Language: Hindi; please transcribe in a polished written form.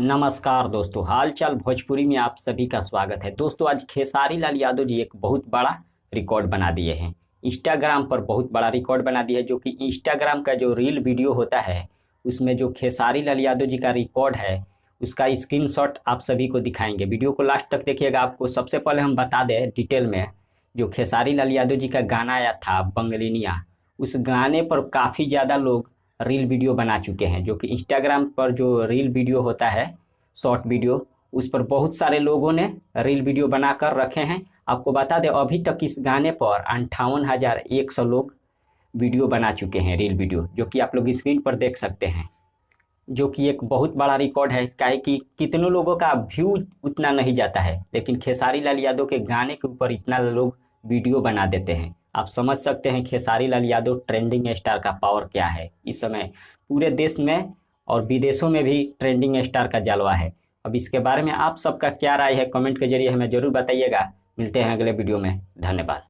नमस्कार दोस्तों, हाल चाल भोजपुरी में आप सभी का स्वागत है। दोस्तों, आज खेसारी लाल यादव जी एक बहुत बड़ा रिकॉर्ड बना दिए हैं। इंस्टाग्राम पर बहुत बड़ा रिकॉर्ड बना दिया है, जो कि इंस्टाग्राम का जो रील वीडियो होता है उसमें जो खेसारी लाल यादव जी का रिकॉर्ड है उसका स्क्रीनशॉट आप सभी को दिखाएंगे। वीडियो को लास्ट तक देखिएगा। आपको सबसे पहले हम बता दें डिटेल में, जो खेसारी लाल यादव जी का गाना आया था बंगलिनिया, उस गाने पर काफ़ी ज़्यादा लोग रील वीडियो बना चुके हैं। जो कि इंस्टाग्राम पर जो रील वीडियो होता है, शॉर्ट वीडियो, उस पर बहुत सारे लोगों ने रील वीडियो बना कर रखे हैं। आपको बता दें, अभी तक इस गाने पर 58,100 लोग वीडियो बना चुके हैं, रील वीडियो, जो कि आप लोग स्क्रीन पर देख सकते हैं। जो कि एक बहुत बड़ा रिकॉर्ड है। काहे कि कितनों लोगों का व्यू उतना नहीं जाता है, लेकिन खेसारी लाल यादव के गाने के ऊपर इतना लोग वीडियो बना देते हैं। आप समझ सकते हैं खेसारी लाल यादव ट्रेंडिंग स्टार का पावर क्या है। इस समय पूरे देश में और विदेशों में भी ट्रेंडिंग स्टार का जलवा है। अब इसके बारे में आप सबका क्या राय है, कमेंट के जरिए हमें ज़रूर बताइएगा। मिलते हैं अगले वीडियो में। धन्यवाद।